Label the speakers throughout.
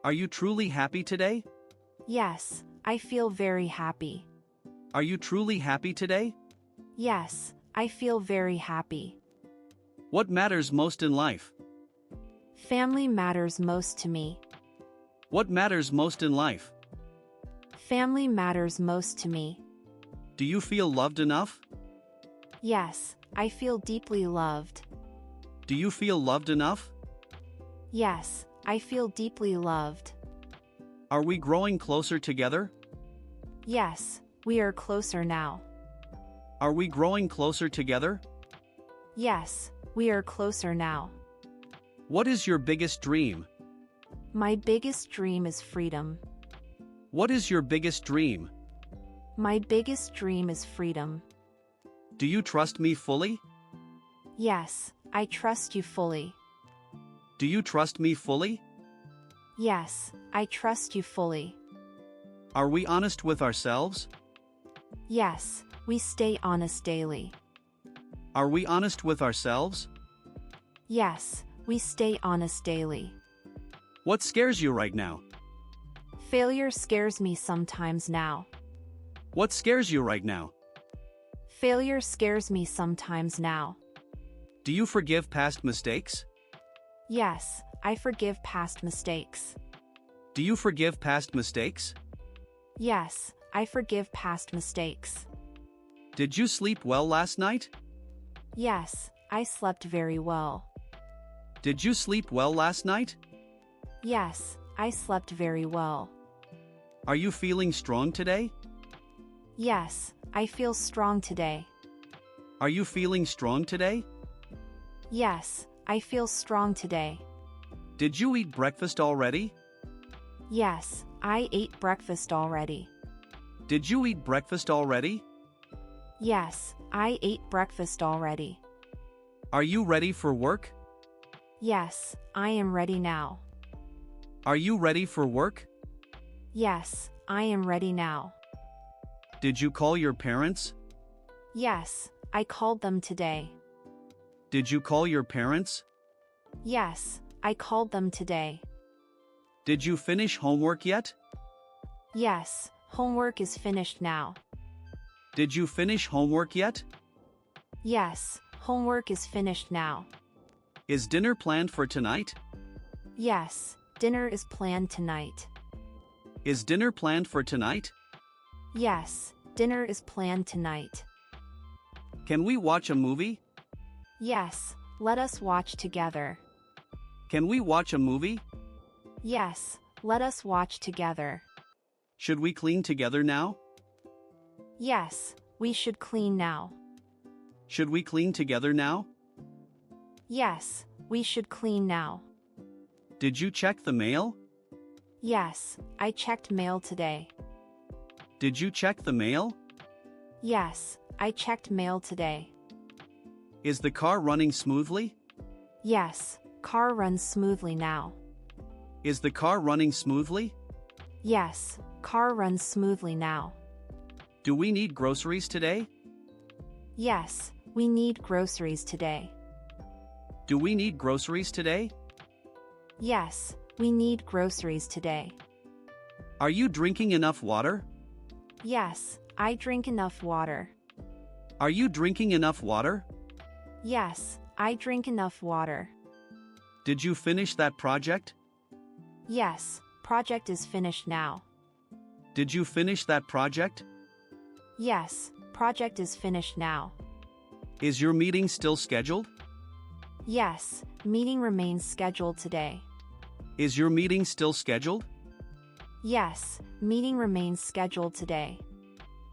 Speaker 1: Are you truly happy today?
Speaker 2: Yes, I feel very happy.
Speaker 1: Are you truly happy today?
Speaker 2: Yes, I feel very happy.
Speaker 1: What matters most in life?
Speaker 2: Family matters most to me.
Speaker 1: What matters most in life?
Speaker 2: Family matters most to me.
Speaker 1: Do you feel loved enough?
Speaker 2: Yes, I feel deeply loved.
Speaker 1: Do you feel loved enough?
Speaker 2: Yes, I feel deeply loved.
Speaker 1: Are we growing closer together?
Speaker 2: Yes, we are closer now.
Speaker 1: Are we growing closer together?
Speaker 2: Yes, we are closer now.
Speaker 1: What is your biggest dream?
Speaker 2: My biggest dream is freedom.
Speaker 1: What is your biggest dream?
Speaker 2: My biggest dream is freedom.
Speaker 1: Do you trust me fully?
Speaker 2: Yes, I trust you fully.
Speaker 1: Do you trust me fully?
Speaker 2: Yes, I trust you fully.
Speaker 1: Are we honest with ourselves?
Speaker 2: Yes, we stay honest daily.
Speaker 1: Are we honest with ourselves?
Speaker 2: Yes, we stay honest daily.
Speaker 1: What scares you right now?
Speaker 2: Failure scares me sometimes now.
Speaker 1: What scares you right now?
Speaker 2: Failure scares me sometimes now.
Speaker 1: Do you forgive past mistakes?
Speaker 2: Yes, I forgive past mistakes.
Speaker 1: Do you forgive past mistakes?
Speaker 2: Yes, I forgive past mistakes.
Speaker 1: Did you sleep well last night?
Speaker 2: Yes, I slept very well.
Speaker 1: Did you sleep well last night?
Speaker 2: Yes, I slept very well.
Speaker 1: Are you feeling strong today?
Speaker 2: Yes, I feel strong today.
Speaker 1: Are you feeling strong today?
Speaker 2: Yes, I feel strong today.
Speaker 1: Did you eat breakfast already?
Speaker 2: Yes, I ate breakfast already.
Speaker 1: Did you eat breakfast already?
Speaker 2: Yes, I ate breakfast already.
Speaker 1: Are you ready for work?
Speaker 2: Yes, I am ready now.
Speaker 1: Are you ready for work?
Speaker 2: Yes, I am ready now.
Speaker 1: Did you call your parents?
Speaker 2: Yes, I called them today.
Speaker 1: Did you call your parents?
Speaker 2: Yes, I called them today.
Speaker 1: Did you finish homework yet?
Speaker 2: Yes, homework is finished now.
Speaker 1: Did you finish homework yet?
Speaker 2: Yes, homework is finished now.
Speaker 1: Is dinner planned for tonight?
Speaker 2: Yes, dinner is planned tonight.
Speaker 1: Is dinner planned for tonight?
Speaker 2: Yes, dinner is planned tonight.
Speaker 1: Can we watch a movie?
Speaker 2: Yes, let us watch together.
Speaker 1: Can we watch a movie?
Speaker 2: Yes, let us watch together.
Speaker 1: Should we clean together now?
Speaker 2: Yes, we should clean now.
Speaker 1: Should we clean together now?
Speaker 2: Yes, we should clean now.
Speaker 1: Did you check the mail?
Speaker 2: Yes, I checked mail today.
Speaker 1: Did you check the mail?
Speaker 2: Yes, I checked mail today.
Speaker 1: Is the car running smoothly?
Speaker 2: Yes, car runs smoothly now.
Speaker 1: Is the car running smoothly?
Speaker 2: Yes, car runs smoothly now.
Speaker 1: Do we need groceries today?
Speaker 2: Yes, we need groceries today.
Speaker 1: Do we need groceries today?
Speaker 2: Yes, we need groceries today.
Speaker 1: Are you drinking enough water?
Speaker 2: Yes, I drink enough water.
Speaker 1: Are you drinking enough water?
Speaker 2: Yes, I drink enough water.
Speaker 1: Did you finish that project?
Speaker 2: Yes, project is finished now.
Speaker 1: Did you finish that project?
Speaker 2: Yes, project is finished now.
Speaker 1: Is your meeting still scheduled?
Speaker 2: Yes, meeting remains scheduled today.
Speaker 1: Is your meeting still scheduled?
Speaker 2: Yes, meeting remains scheduled today.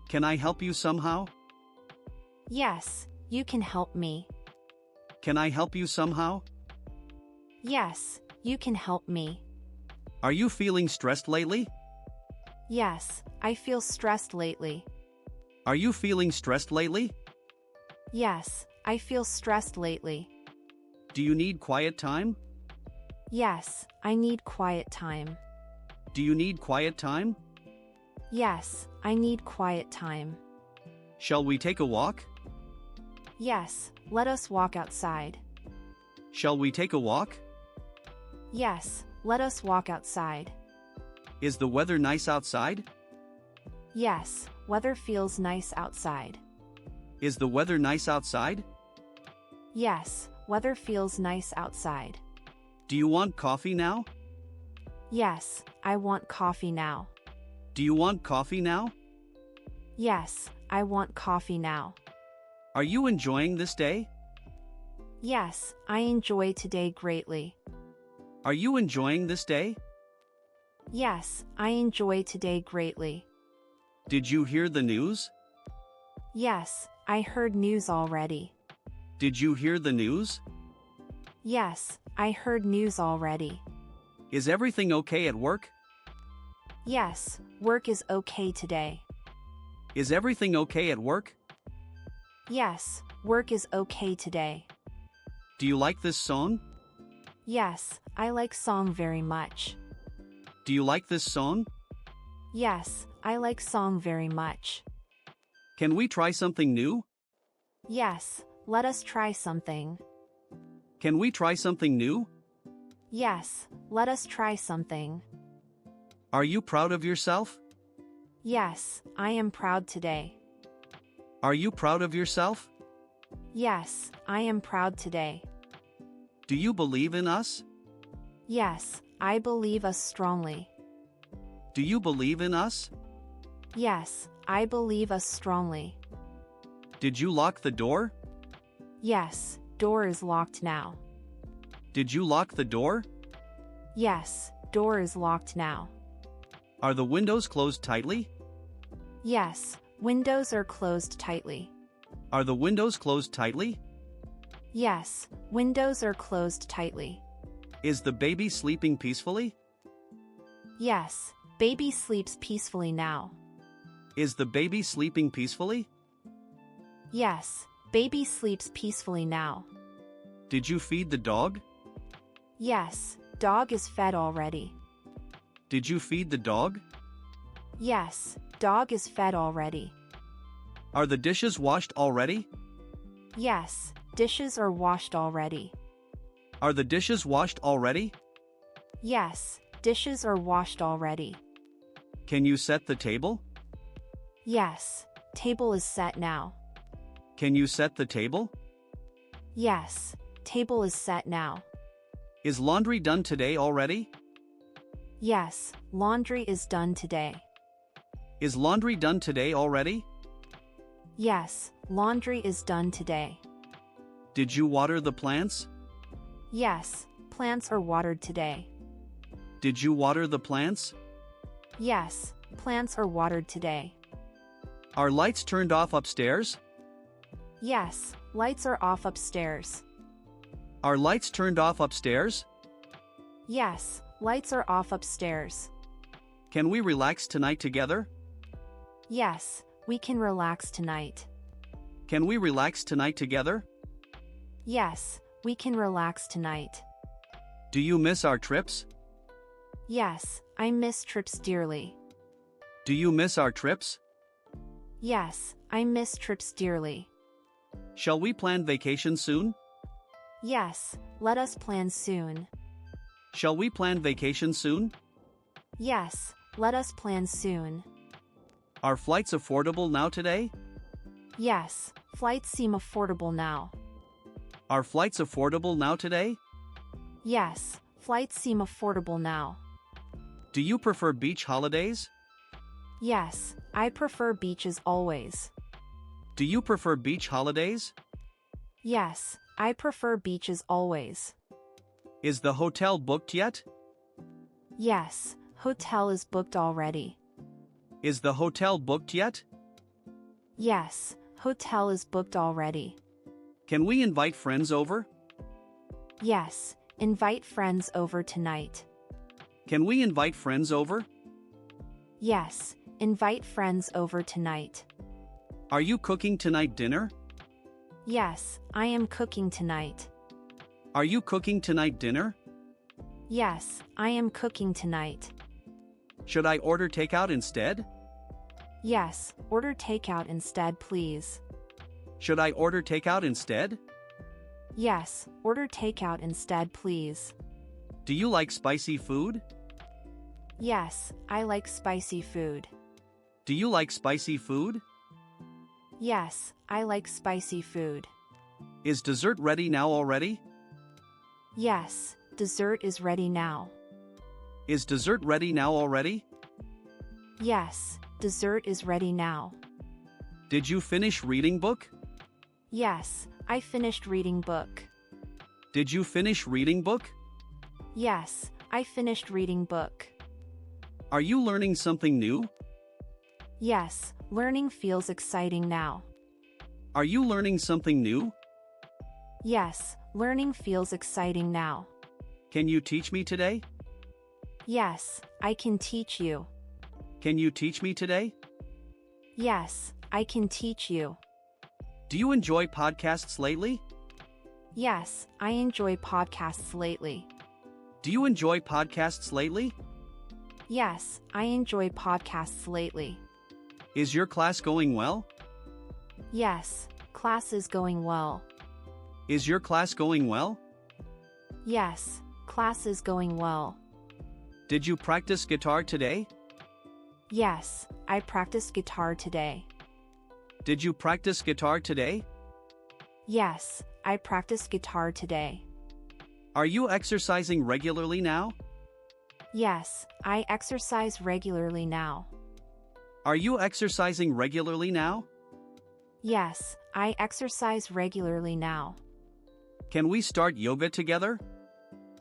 Speaker 1: Can I help you somehow?
Speaker 2: Yes, you can help me.
Speaker 1: Can I help you somehow?
Speaker 2: Yes, you can help me.
Speaker 1: Are you feeling stressed lately?
Speaker 2: Yes, I feel stressed lately.
Speaker 1: Are you feeling stressed lately?
Speaker 2: Yes, I feel stressed lately.
Speaker 1: Do you need quiet time?
Speaker 2: Yes, I need quiet time.
Speaker 1: Do you need quiet time?
Speaker 2: Yes, I need quiet time.
Speaker 1: Shall we take a walk?
Speaker 2: Yes, let us walk outside.
Speaker 1: Shall we take a walk?
Speaker 2: Yes, let us walk outside.
Speaker 1: Is the weather nice outside?
Speaker 2: Yes, weather feels nice outside.
Speaker 1: Is the weather nice outside?
Speaker 2: Yes, weather feels nice outside.
Speaker 1: Do you want coffee now?
Speaker 2: Yes, I want coffee now.
Speaker 1: Do you want coffee now?
Speaker 2: Yes, I want coffee now.
Speaker 1: Are you enjoying this day?
Speaker 2: Yes, I enjoy today greatly.
Speaker 1: Are you enjoying this day?
Speaker 2: Yes, I enjoy today greatly.
Speaker 1: Did you hear the news?
Speaker 2: Yes, I heard news already.
Speaker 1: Did you hear the news?
Speaker 2: Yes, I heard news already.
Speaker 1: Is everything okay at work?
Speaker 2: Yes, work is okay today.
Speaker 1: Is everything okay at work?
Speaker 2: Yes, work is okay today.
Speaker 1: Do you like this song?
Speaker 2: Yes, I like song very much.
Speaker 1: Do you like this song?
Speaker 2: Yes, I like song very much.
Speaker 1: Can we try something new?
Speaker 2: Yes, let us try something.
Speaker 1: Can we try something new?
Speaker 2: Yes, let us try something.
Speaker 1: Are you proud of yourself?
Speaker 2: Yes, I am proud today.
Speaker 1: Are you proud of yourself?
Speaker 2: Yes, I am proud today.
Speaker 1: Do you believe in us?
Speaker 2: Yes, I believe us strongly.
Speaker 1: Do you believe in us?
Speaker 2: Yes, I believe us strongly.
Speaker 1: Did you lock the door?
Speaker 2: Yes, door is locked now.
Speaker 1: Did you lock the door?
Speaker 2: Yes, door is locked now.
Speaker 1: Are the windows closed tightly?
Speaker 2: Yes, windows are closed tightly.
Speaker 1: Are the windows closed tightly?
Speaker 2: Yes, windows are closed tightly.
Speaker 1: Is the baby sleeping peacefully?
Speaker 2: Yes, baby sleeps peacefully now.
Speaker 1: Is the baby sleeping peacefully?
Speaker 2: Yes, baby sleeps peacefully now.
Speaker 1: Did you feed the dog?
Speaker 2: Yes, dog is fed already.
Speaker 1: Did you feed the dog?
Speaker 2: Yes, dog is fed already.
Speaker 1: Are the dishes washed already?
Speaker 2: Yes, dishes are washed already.
Speaker 1: Are the dishes washed already?
Speaker 2: Yes, dishes are washed already.
Speaker 1: Can you set the table?
Speaker 2: Yes, table is set now.
Speaker 1: Can you set the table?
Speaker 2: Yes, table is set now.
Speaker 1: Is laundry done today already?
Speaker 2: Yes, laundry is done today.
Speaker 1: Is laundry done today already?
Speaker 2: Yes, laundry is done today.
Speaker 1: Did you water the plants?
Speaker 2: Yes, plants are watered today.
Speaker 1: Did you water the plants?
Speaker 2: Yes, plants are watered today.
Speaker 1: Are lights turned off upstairs?
Speaker 2: Yes, lights are off upstairs.
Speaker 1: Are lights turned off upstairs?
Speaker 2: Yes, lights are off upstairs.
Speaker 1: Can we relax tonight together?
Speaker 2: Yes, we can relax tonight.
Speaker 1: Can we relax tonight together?
Speaker 2: Yes, we can relax tonight.
Speaker 1: Do you miss our trips?
Speaker 2: Yes, I miss trips dearly.
Speaker 1: Do you miss our trips?
Speaker 2: Yes, I miss trips dearly.
Speaker 1: Shall we plan vacation soon?
Speaker 2: Yes, let us plan soon.
Speaker 1: Shall we plan vacation soon?
Speaker 2: Yes, let us plan soon.
Speaker 1: Are flights affordable now today?
Speaker 2: Yes, flights seem affordable now.
Speaker 1: Are flights affordable now today?
Speaker 2: Yes, flights seem affordable now.
Speaker 1: Do you prefer beach holidays?
Speaker 2: Yes, I prefer beaches always.
Speaker 1: Do you prefer beach holidays?
Speaker 2: Yes, I prefer beaches always.
Speaker 1: Is the hotel booked yet?
Speaker 2: Yes, hotel is booked already.
Speaker 1: Is the hotel booked yet?
Speaker 2: Yes, hotel is booked already.
Speaker 1: Can we invite friends over?
Speaker 2: Yes, invite friends over tonight.
Speaker 1: Can we invite friends over?
Speaker 2: Yes, invite friends over tonight.
Speaker 1: Are you cooking tonight dinner?
Speaker 2: Yes, I am cooking tonight.
Speaker 1: Are you cooking tonight dinner?
Speaker 2: Yes, I am cooking tonight.
Speaker 1: Should I order takeout instead?
Speaker 2: Yes, order takeout instead, please.
Speaker 1: Should I order takeout instead?
Speaker 2: Yes, order takeout instead, please.
Speaker 1: Do you like spicy food?
Speaker 2: Yes, I like spicy food.
Speaker 1: Do you like spicy food?
Speaker 2: Yes, I like spicy food.
Speaker 1: Is dessert ready now already?
Speaker 2: Yes, dessert is ready now.
Speaker 1: Is dessert ready now already?
Speaker 2: Yes, dessert is ready now.
Speaker 1: Did you finish reading book?
Speaker 2: Yes, I finished reading book.
Speaker 1: Did you finish reading book?
Speaker 2: Yes, I finished reading book.
Speaker 1: Are you learning something new?
Speaker 2: Yes, learning feels exciting now.
Speaker 1: Are you learning something new?
Speaker 2: Yes, learning feels exciting now.
Speaker 1: Can you teach me today?
Speaker 2: Yes, I can teach you.
Speaker 1: Can you teach me today?
Speaker 2: Yes, I can teach you.
Speaker 1: Do you enjoy podcasts lately?
Speaker 2: Yes, I enjoy podcasts lately.
Speaker 1: Do you enjoy podcasts lately?
Speaker 2: Yes, I enjoy podcasts lately.
Speaker 1: Is your class going well?
Speaker 2: Yes, class is going well.
Speaker 1: Is your class going well?
Speaker 2: Yes, class is going well.
Speaker 1: Did you practice guitar today?
Speaker 2: Yes, I practiced guitar today.
Speaker 1: Did you practice guitar today?
Speaker 2: Yes, I practiced guitar today.
Speaker 1: Are you exercising regularly now?
Speaker 2: Yes, I exercise regularly now.
Speaker 1: Are you exercising regularly now?
Speaker 2: Yes, I exercise regularly now.
Speaker 1: Can we start yoga together?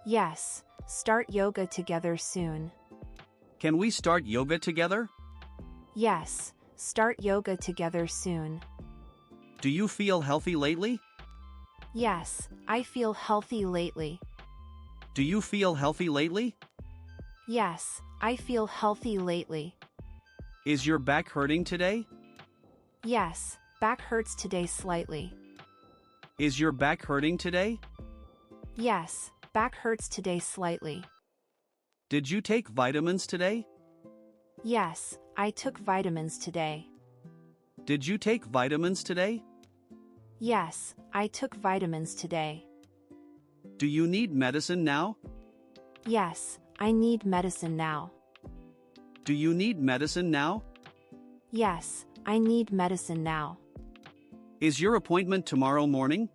Speaker 2: Yes, start yoga together soon.
Speaker 1: Can we start yoga together?
Speaker 2: Yes, start yoga together soon.
Speaker 1: Do you feel healthy lately?
Speaker 2: Yes, I feel healthy lately.
Speaker 1: Do you feel healthy lately?
Speaker 2: Yes, I feel healthy lately.
Speaker 1: Is your back hurting today?
Speaker 2: Yes, back hurts today slightly.
Speaker 1: Is your back hurting today?
Speaker 2: Yes, back hurts today slightly.
Speaker 1: Did you take vitamins today?
Speaker 2: Yes, I took vitamins today.
Speaker 1: Did you take vitamins today?
Speaker 2: Yes, I took vitamins today.
Speaker 1: Do you need medicine now?
Speaker 2: Yes, I need medicine now.
Speaker 1: Do you need medicine now?
Speaker 2: Yes, I need medicine now.
Speaker 1: Is your appointment tomorrow morning?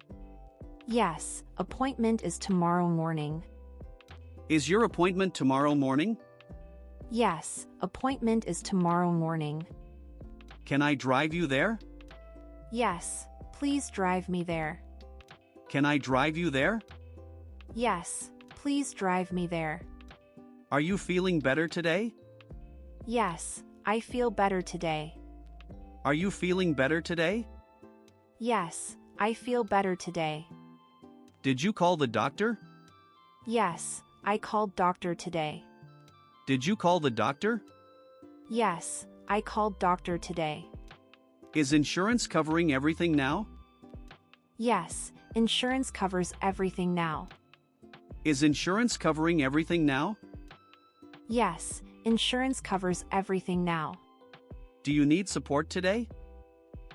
Speaker 2: Yes, appointment is tomorrow morning.
Speaker 1: Is your appointment tomorrow morning?
Speaker 2: Yes, appointment is tomorrow morning.
Speaker 1: Can I drive you there?
Speaker 2: Yes, please drive me there.
Speaker 1: Can I drive you there?
Speaker 2: Yes, please drive me there.
Speaker 1: Are you feeling better today?
Speaker 2: Yes, I feel better today.
Speaker 1: Are you feeling better today?
Speaker 2: Yes, I feel better today.
Speaker 1: Did you call the doctor?
Speaker 2: Yes, I called doctor today.
Speaker 1: Did you call the doctor?
Speaker 2: Yes, I called doctor today.
Speaker 1: Is insurance covering everything now?
Speaker 2: Yes, insurance covers everything now.
Speaker 1: Is insurance covering everything now?
Speaker 2: Yes, insurance covers everything now.
Speaker 1: Do you need support today?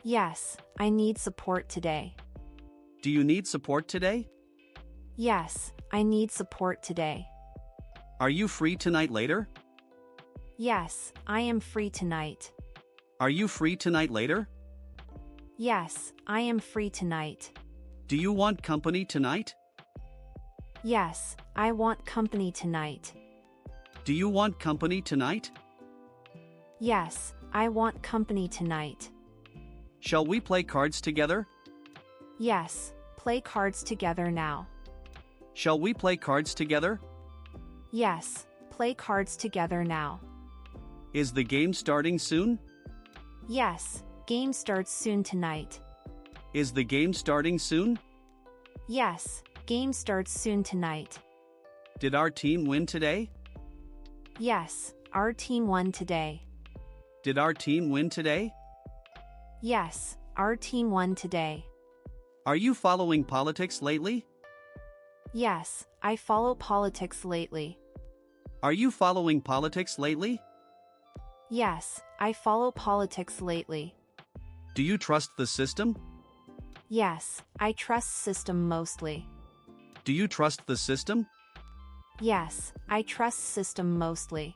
Speaker 2: Yes, I need support today.
Speaker 1: Do you need support today?
Speaker 2: Yes, I need support today.
Speaker 1: Are you free tonight later?
Speaker 2: Yes, I am free tonight.
Speaker 1: Are you free tonight later?
Speaker 2: Yes, I am free tonight.
Speaker 1: Do you want company tonight?
Speaker 2: Yes, I want company tonight.
Speaker 1: Do you want company tonight?
Speaker 2: Yes, I want company tonight.
Speaker 1: Shall we play cards together?
Speaker 2: Yes, play cards together now.
Speaker 1: Shall we play cards together?
Speaker 2: Yes, play cards together now.
Speaker 1: Is the game starting soon?
Speaker 2: Yes, game starts soon tonight.
Speaker 1: Is the game starting soon?
Speaker 2: Yes, game starts soon tonight.
Speaker 1: Did our team win today?
Speaker 2: Yes, our team won today.
Speaker 1: Did our team win today?
Speaker 2: Yes, our team won today.
Speaker 1: Are you following politics lately?
Speaker 2: Yes, I follow politics lately.
Speaker 1: Are you following politics lately?
Speaker 2: Yes, I follow politics lately.
Speaker 1: Do you trust the system?
Speaker 2: Yes, I trust system mostly.
Speaker 1: Do you trust the system?
Speaker 2: Yes, I trust system mostly.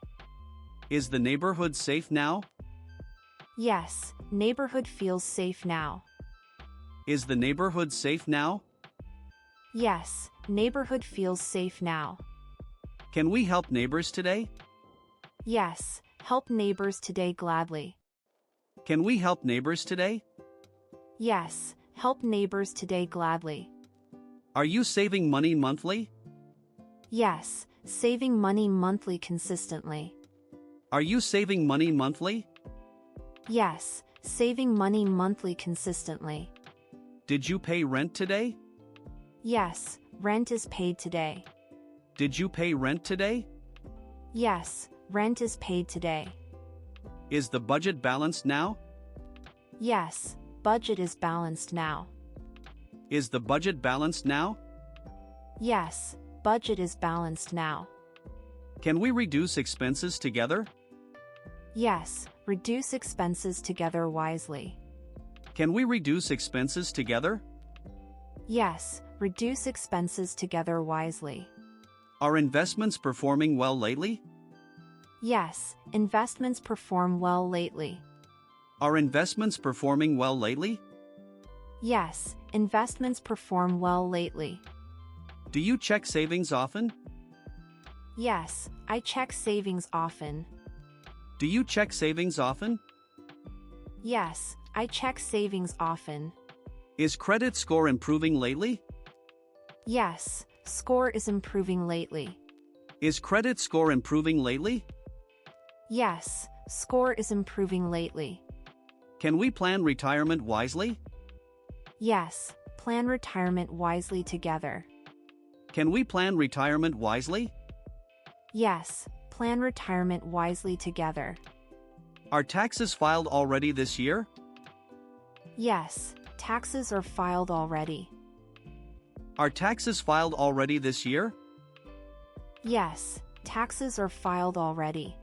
Speaker 1: Is the neighborhood safe now?
Speaker 2: Yes, neighborhood feels safe now.
Speaker 1: Is the neighborhood safe now?
Speaker 2: Yes, neighborhood feels safe now.
Speaker 1: Can we help neighbors today?
Speaker 2: Yes, help neighbors today gladly.
Speaker 1: Can we help neighbors today?
Speaker 2: Yes, help neighbors today gladly.
Speaker 1: Are you saving money monthly?
Speaker 2: Yes, saving money monthly consistently.
Speaker 1: Are you saving money monthly?
Speaker 2: Yes, saving money monthly consistently.
Speaker 1: Did you pay rent today?
Speaker 2: Yes, rent is paid today.
Speaker 1: Did you pay rent today?
Speaker 2: Yes, rent is paid today.
Speaker 1: Is the budget balanced now?
Speaker 2: Yes, budget is balanced now.
Speaker 1: Is the budget balanced now?
Speaker 2: Yes, budget is balanced now.
Speaker 1: Can we reduce expenses together?
Speaker 2: Yes, reduce expenses together wisely.
Speaker 1: Can we reduce expenses together?
Speaker 2: Yes, reduce expenses together wisely.
Speaker 1: Are investments performing well lately?
Speaker 2: Yes, investments perform well lately.
Speaker 1: Are investments performing well lately?
Speaker 2: Yes, investments perform well lately.
Speaker 1: Do you check savings often?
Speaker 2: Yes, I check savings often.
Speaker 1: Do you check savings often?
Speaker 2: Yes, I check savings often.
Speaker 1: Is credit score improving lately?
Speaker 2: Yes, score is improving lately.
Speaker 1: Is credit score improving lately?
Speaker 2: Yes, score is improving lately.
Speaker 1: Can we plan retirement wisely?
Speaker 2: Yes, plan retirement wisely together.
Speaker 1: Can we plan retirement wisely?
Speaker 2: Yes, plan retirement wisely together.
Speaker 1: Are taxes filed already this year?
Speaker 2: Yes, taxes are filed already.
Speaker 1: Are taxes filed already this year?
Speaker 2: Yes, taxes are filed already.